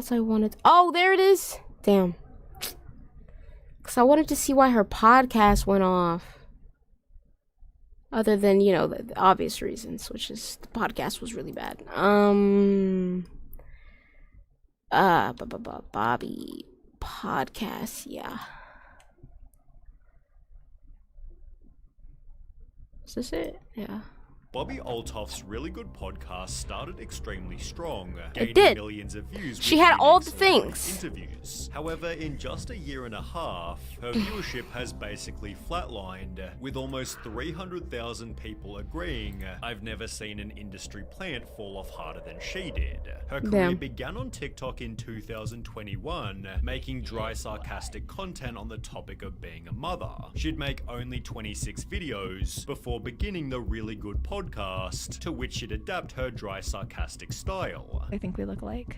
else I wanted. Oh, there it is. Damn. Because I wanted to see why her podcast went off. Other than, you know, the obvious reasons, which is the podcast was really bad. Bobbi podcast, yeah. Is this it? Yeah. Bobbi Olthoff's Really Good podcast started extremely strong, It gaining did. millions of views. She with had all unique the celebrity things. Interviews. However, in just a year and a half, her viewership has basically flatlined, with almost 300,000 people agreeing, "I've never seen an industry plant fall off harder than she did." Her career Damn. began on TikTok in 2021, making dry, sarcastic content on the topic of being a mother. She'd make only 26 videos before beginning the Really Good podcast, to which she'd adapt her dry, sarcastic style. I think we look alike.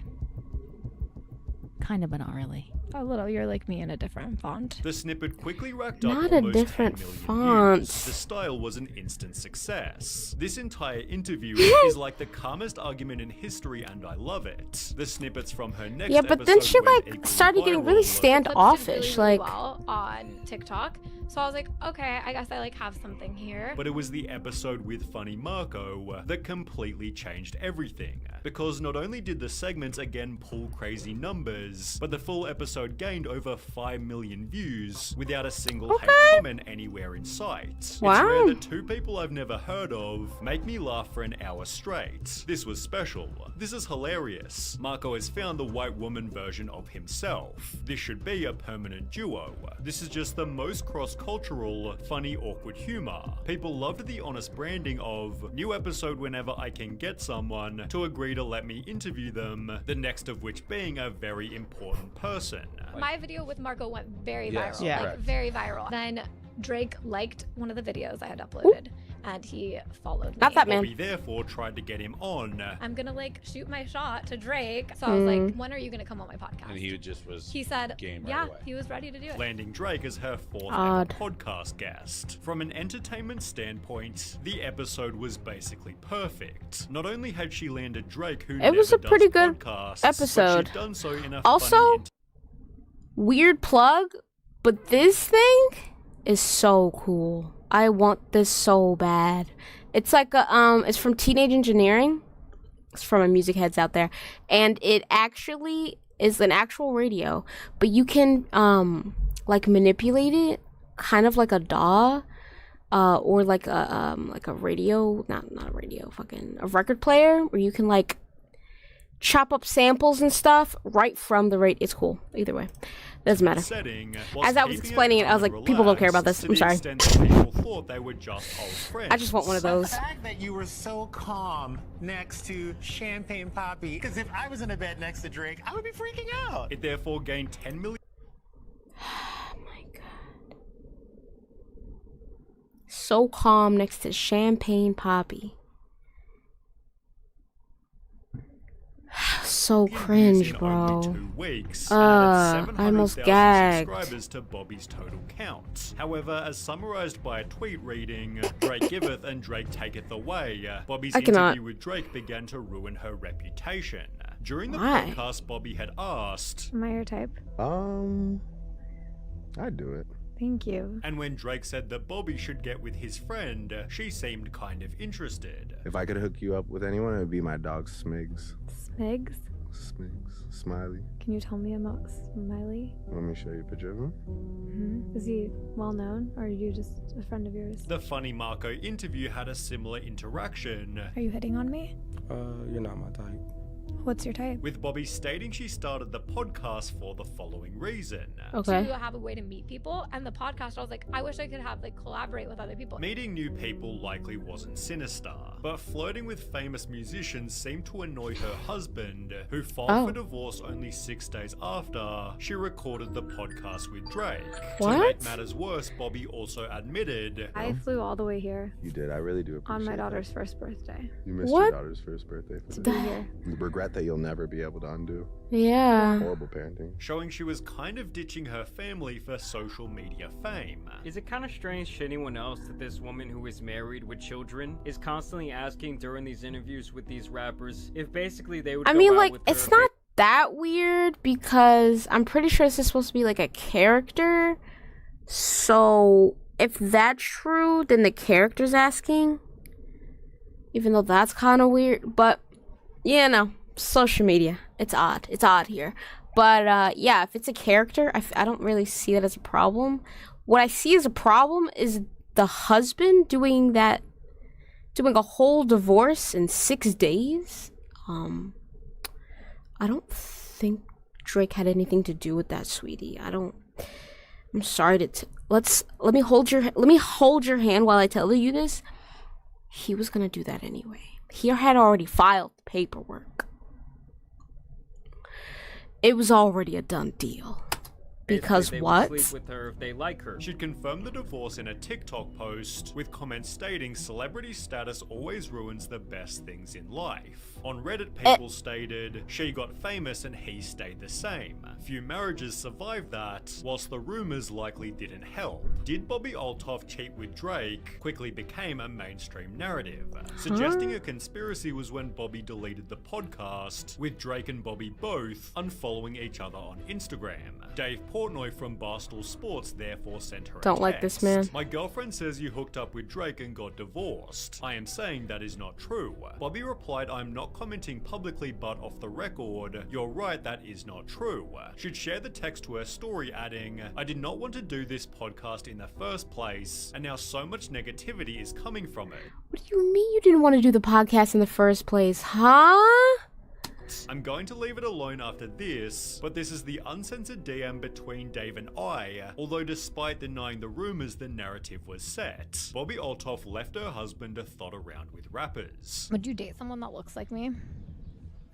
Kind of, but not really. A little. You're like me in a different font. The snippet quickly racked up Not a almost different 10 million font. views. The style was an instant success. This entire interview is like the calmest argument in history, and I love it. The snippets from her next Yeah, but then episode she went like equally started getting really viral. standoffish. Really Like, well on TikTok. So I was like, okay, I guess I like have something here. But it was the episode with Funny Marco that completely changed everything. Because not only did the segments again pull crazy numbers, but the full episode gained over 5 million views without a single hate comment anywhere in sight. Wow. It's rare that two people I've never heard of make me laugh for an hour straight. This was special. This is hilarious. Marco has found the white woman version of himself. This should be a permanent duo. This is just the most cross-cultural, funny, awkward humor. People loved the honest branding of new episode whenever I can get someone to agree to let me interview them, the next of which being a very important person. My video with Marco went very Yes, viral. yeah. Like, Correct. very viral. Then Drake liked one of the videos I had uploaded, and he followed me. not that man. Bobbi therefore tried to get him on. I'm gonna like shoot my shot to Drake. So I was like, when are you gonna come on my podcast? And he just was He said, game right yeah, away. he was ready to do it. Landing Drake as her fourth ever Odd. podcast guest. From an entertainment standpoint, the episode was basically perfect. Not only had she landed Drake, who It was never a pretty does good podcasts, episode. But she'd done so in a Also, funny weird plug, but this thing is so cool. I want this so bad. It's like a it's from Teenage Engineering. It's from my music heads out there, and it actually is an actual radio, but you can like manipulate it, kind of like a DAW, or like a radio, not a radio, fucking a record player, where you can like chop up samples and stuff right from the radio. It's cool. Either way, doesn't matter. setting. As I was explaining it, I was like, people don't care about this. I'm sorry. People thought they were just old friends. I just want one of those. The fact that you were so calm next to Champagne Poppy, because if I was in a bed next to Drake, I would be freaking out. It therefore gained 10 million Oh my god. So calm next to Champagne Poppy. So views cringe, in bro. only 2 weeks, and added I almost 700,000 gagged. subscribers to Bobbi's total count. However, as summarized by a tweet reading, Drake giveth and Drake taketh away, Bobbi's I cannot. interview with Drake began to ruin her reputation. During the Why? podcast, Bobbi had asked, Am I your type? I'd do it. Thank you. and when Drake said that Bobbi should get with his friend, she seemed kind of interested. If I could hook you up with anyone, it would be my dog Smigs. Smigs? Smigs. Smiley. Can you tell me about Smiley? Let me show you a picture of him. Is he well known, or are you just a friend of yours? The Funny Marco interview had a similar interaction, Are you hitting on me? You're not my type. What's your type? with Bobbi stating she started the podcast for the following reason. Okay. To have a way to meet people, and the podcast, I was like, I wish I could have like collaborate with other people. Meeting new people likely wasn't sinister, but flirting with famous musicians seemed to annoy her husband, who filed for divorce only 6 days after she recorded the podcast with Drake. To What? make matters worse, Bobbi also admitted, I flew all the way here You did. I really do appreciate on my that. daughter's first birthday You missed What? your daughter's first birthday. For to this. be here. Regret that you'll never be able to undo. Yeah. Horrible parenting. showing she was kind of ditching her family for social media fame. Is it kind of strange to anyone else that this woman who is married with children is constantly asking during these interviews with these rappers if basically they would I go mean, out like, with it's her not that weird because I'm pretty sure this is supposed to be like a character. So if that's true, then the character's asking. Even though that's kind of weird. But, yeah, no. Social media. It's odd. It's odd here. But, yeah, if it's a character, I don't really see that as a problem. What I see as a problem is the husband doing a whole divorce in 6 days. I don't think Drake had anything to do with that, sweetie. I'm sorry to let me hold your hand while I tell you this. He was gonna do that anyway. He had already filed the paperwork. It was already a done deal. Because they what? Would sleep with her if they like her. She'd confirmed the divorce in a TikTok post, with comments stating celebrity status always ruins the best things in life. On Reddit, people stated, she got famous and he stayed the same. Few marriages survived that, whilst the rumors likely didn't help. Did Bobbi Althoff cheat with Drake quickly became a mainstream narrative. Suggesting a conspiracy was when Bobbi deleted the podcast, with Drake and Bobbi both unfollowing each other on Instagram. Dave Portnoy from Barstool Sports therefore sent her a Don't text. like this man. My girlfriend says you hooked up with Drake and got divorced. I am saying that is not true. Bobbi replied, I'm not commenting publicly but off the record. You're right, that is not true. She'd share the text to her story adding, I did not want to do this podcast in the first place, and now so much negativity is coming from it. What do you mean you didn't want to do the podcast in the first place, huh? I'm going to leave it alone after this, but this is the uncensored DM between Dave and I, although despite denying the rumors, the narrative was set. Bobbi Althoff left her husband to thot around with rappers. Would you date someone that looks like me?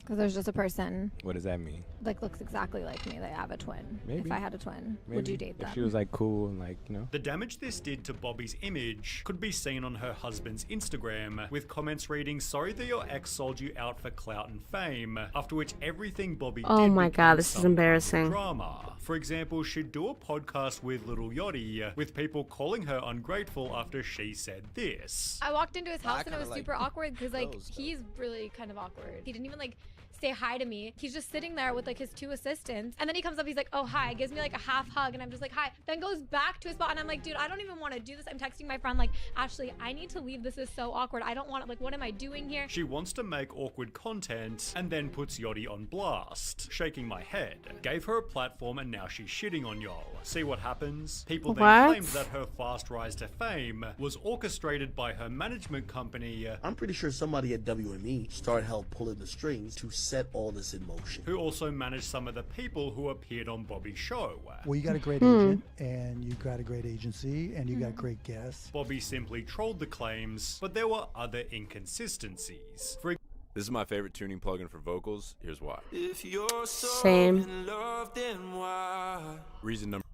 Because there's just a person What does that mean? like looks exactly like me. They have a twin. Maybe. If I had a twin, would Maybe you date them? If she was like cool and like, you know. The damage this did to Bobbi's image could be seen on her husband's Instagram, with comments reading, sorry that your ex sold you out for clout and fame, after which everything Bobbi Oh did my became God, this is some kind of embarrassing. drama. For example, she'd do a podcast with Lil Yachty, with people calling her ungrateful after she said this. I walked into his Well, I house and it kinda was like super awkward because like those, though. he's really kind of awkward. He didn't even like say hi to me. He's just sitting there with like his two assistants, and then he comes up, he's like, oh hi, gives me like a half hug, and I'm just like hi, then goes back to his spot, and I'm like, dude, I don't even want to do this. I'm texting my friend like, Ashley, I need to leave, this is so awkward, I don't want it, like what am I doing here? She wants to make awkward content and then puts Yachty on blast. Shaking my head. Gave her a platform and now she's shitting on y'all. See what happens? People then What? claimed that her fast rise to fame was orchestrated by her management company, I'm pretty sure somebody at WME started help pulling the strings to set all this in motion. who also managed some of the people who appeared on Bobbi's show. Well, you got a great agent, and you got a great agency, and you got great guests. Bobbi simply trolled the claims, but there were other inconsistencies. For This is my favorite tuning plugin for vocals. Here's why. Same. Reason number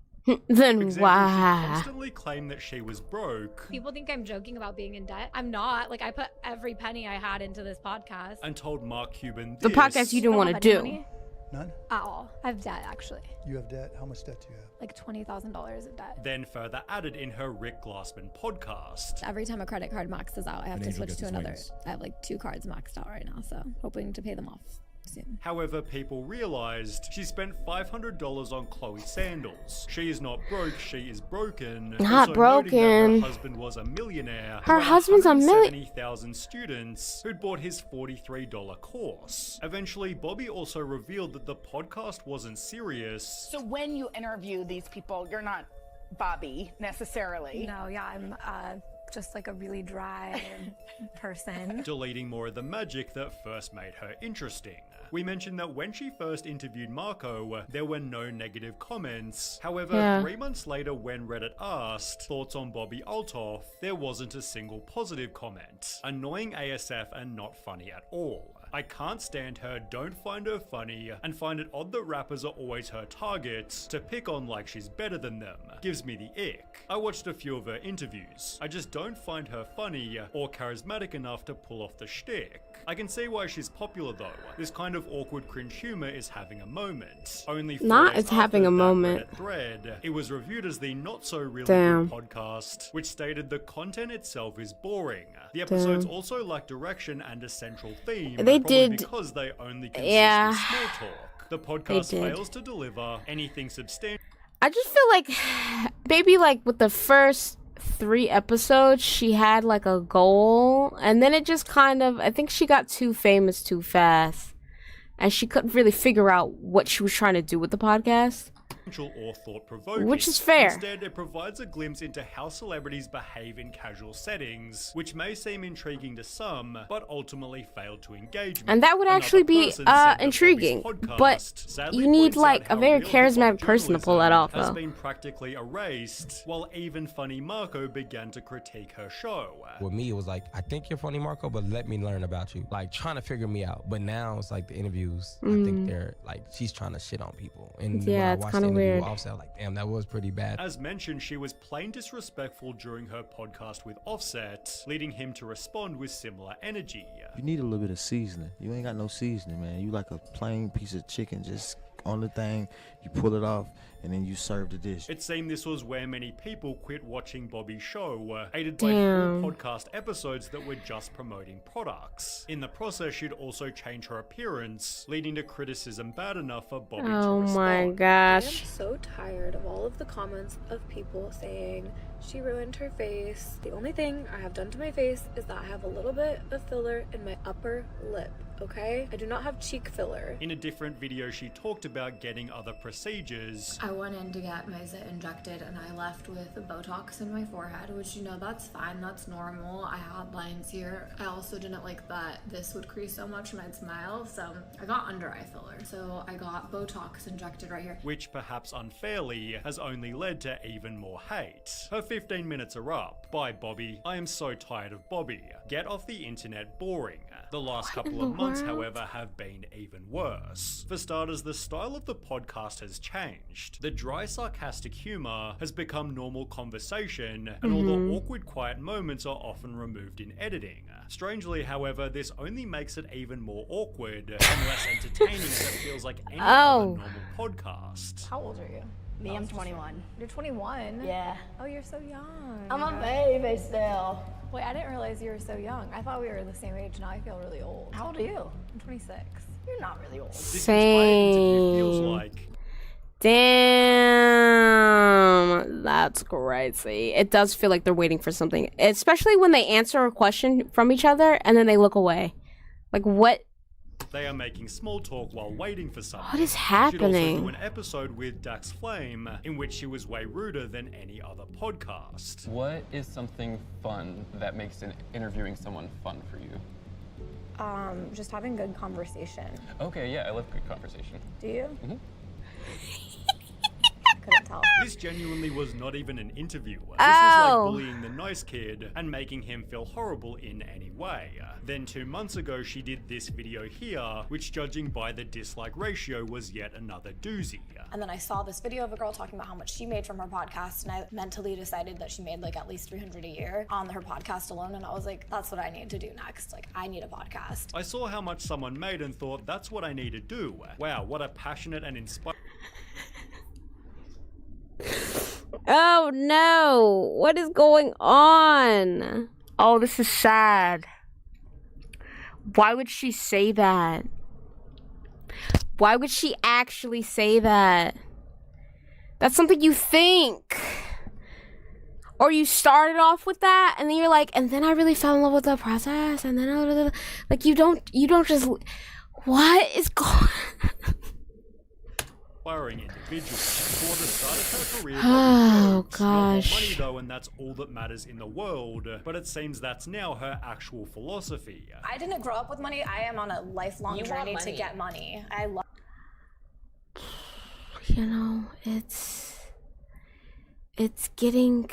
Then example, she why? constantly claimed that she was broke People think I'm joking about being in debt. I'm not. Like I put every penny I had into this podcast. and told Mark Cuban The this. podcast you didn't I don't want to have any do. money None? at all. I have debt actually, You have debt? How much debt do you have? like $20,000 of debt. Then further added in her Rick Glassman podcast. Every time a credit card maxes out, I have An to angel switch gets to his another. wings. I have like 2 cards maxed out right now, so hoping to pay them off soon. However, people realized she spent $500 on Chloe sandals. She is not broke, she is broken. Not Also noting that broken. Her husband was a millionaire. Her who had husband's a milli- 170,000 students who'd bought his $43 course. Eventually, Bobbi also revealed that the podcast wasn't serious. So when you interview these people, you're not Bobbi necessarily. No, yeah, I'm just like a really dry person. Deleting more of the magic that first made her interesting. We mentioned that when she first interviewed Marco, there were no negative comments. However, Yeah. 3 months later when Reddit asked thoughts on Bobbi Althoff, there wasn't a single positive comment. Annoying ASF and not funny at all. I can't stand her, don't find her funny, and find it odd that rappers are always her targets to pick on like she's better than them. Gives me the ick. I watched a few of her interviews. I just don't find her funny or charismatic enough to pull off the shtick. I can see why she's popular though. This kind of awkward cringe humor is having a moment. Only 4 Not days it's having after a that moment. Reddit thread, it was reviewed as the not so really Damn. good podcast, which stated the content itself is boring. The episodes Damn. also lack direction and a central theme. They probably did- because they only consist Yeah. of small talk. The podcast did. fails to deliver anything substantial. I just feel like maybe like with the first 3 episodes, she had like a goal, and then it just kind of, I think she got too famous too fast, and she couldn't really figure out what she was trying to do with the podcast. Or thought-provoking. Which is fair. Instead, it provides a glimpse into how celebrities behave in casual settings, which may seem intriguing to some, but ultimately fail to engage with. And that would actually be intriguing, but you need like a very charismatic person to pull that off, has though. been practically erased, while even funny Marco began to critique her show. With me, it was like, I think you're funny, Marco, but let me learn about you. Like, trying to figure me out. But now it's like the interviews, I think they're like, she's trying to shit on people. And when I it's watched kind the of interview, weird. I was like, damn, that was pretty bad. As mentioned, she was plain disrespectful during her podcast with Offset, leading him to respond with similar energy. You need a little bit of seasoning. You ain't got no seasoning, man. You like a plain piece of chicken just on the thing, you pull it off, and then you serve the dish. It seemed this was where many people quit watching Bobbi's show, aided by Damn. 4 podcast episodes that were just promoting products. In the process, she'd also change her appearance, leading to criticism bad enough for Bobbi Oh to respond. my I am gosh. so tired of all of the comments of people saying she ruined her face. The only thing I have done to my face is that I have a little bit of filler in my upper lip, okay? I do not have cheek filler. In a different video, she talked about getting other procedures. I went in to get my zit injected and I left with Botox in my forehead, which, you know, that's fine, that's normal. I had lines here. I also didn't like that this would crease so much and I'd smile, so I got under eye filler. So I got Botox injected right here. Which, perhaps unfairly, has only led to even more hate. Her 15 minutes are up. Bye, Bobbi. I am so tired of Bobbi. Get off the internet, boring. The last couple of months, however, have been even worse. For starters, the style of the podcast has changed. The dry, sarcastic humor has become normal conversation, and all the awkward, quiet moments are often removed in editing. Strangely, however, this only makes it even more awkward and less entertaining as it feels like any other normal podcast. How old are you? Me, I'm 21. You're 21? Yeah. Oh, you're so young. I'm a baby still. Wait, I didn't realize you were so young. I thought we were the same age. Now I feel really old. How old are you? I'm 26. You're not really old. Same. Feels like Damn, that's crazy. It does feel like they're waiting for something, especially when they answer a question from each other and then they look away. Like, what? they are making small talk while waiting for something. What is She'd also happening? do an episode with Dax Flame in which she was way ruder than any other podcast. What is something fun that makes interviewing someone fun for you? Just having good conversation. Okay, yeah, I love good conversation. Do you? Mm-hmm. Couldn't tell. This genuinely was not even an interview. This was Oh. like bullying the nice kid and making him feel horrible in any way. Then 2 months ago, she did this video here, which judging by the dislike ratio was yet another doozy. And then I saw this video of a girl talking about how much she made from her podcast, and I mentally decided that she made like at least $300 a year on her podcast alone, and I was like, that's what I need to do next. Like, I need a podcast. I saw how much someone made and thought, that's what I need to do. Wow, what a passionate and inspiring... Oh no, what is going on? Oh, this is sad. Why would she say that? Why would she actually say that? That's something you think. Or you started off with that and then you're like, and then I really fell in love with the process and then like you don't just, what is going on? Inspiring individual. For the start of her career, Oh, not more gosh. money though, and that's all that matters in the world. But it seems that's now her actual philosophy. I didn't grow up with money. I am on a lifelong You want journey to money. get money. I love. You know, it's getting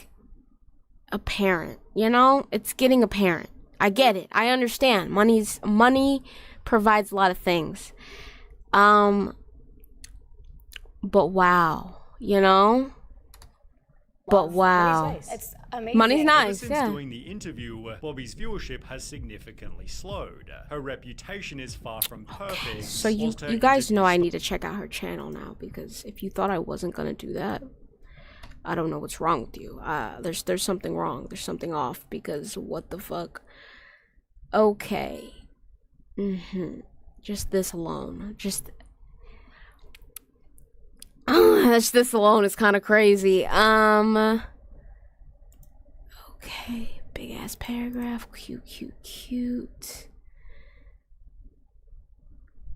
apparent, you know? It's getting apparent. I get it. I understand. Money provides a lot of things. But wow, you know? But wow. It's amazing. Money's Ever nice, since yeah. doing the interview, Bobbi's viewership has significantly slowed. Her reputation is far from perfect. So you whilst her guys know I need to check out her channel now, because if you thought I wasn't gonna do that, I don't know what's wrong with you. There's something wrong. There's something off, because what the fuck? Okay. Just this alone. this alone is kind of crazy. Okay, big ass paragraph. Cute.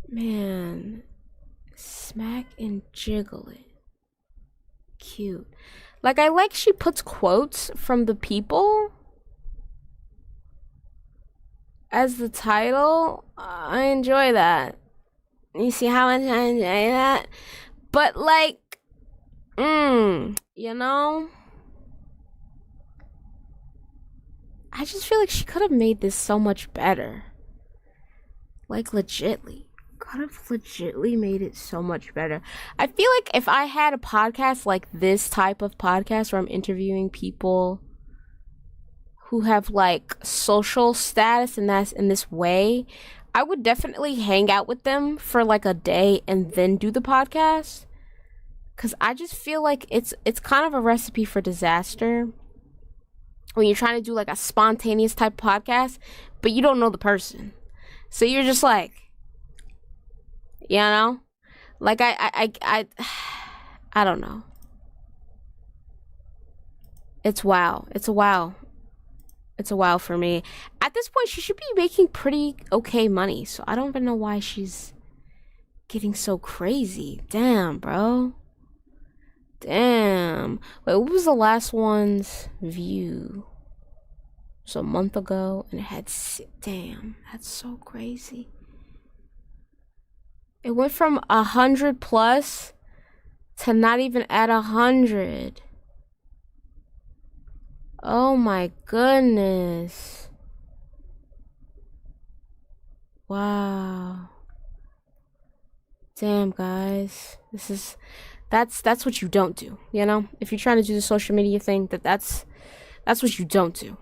Man, smack and jiggle it. Cute. Like, I like she puts quotes from the people as the title. I enjoy that. You see how much I enjoy that? But, like, you know? I just feel like she could have made this so much better. Like, legitly. Could have legitly made it so much better. I feel like if I had a podcast like this type of podcast where I'm interviewing people who have like social status and that's in this way, I would definitely hang out with them for like a day and then do the podcast. Cause I just feel like it's kind of a recipe for disaster when you're trying to do like a spontaneous type podcast, but you don't know the person. So you're just like, you know, like I don't know. It's wow. It's a wow for me. At this point, she should be making pretty okay money. So I don't even know why she's getting so crazy. Damn, bro. Damn. Wait, what was the last one's view? So a month ago, and it had damn. That's so crazy. It went from 100 plus to not even at 100. Oh my goodness. Wow. Damn, guys. That's what you don't do, you know? If you're trying to do the social media thing, that's what you don't do.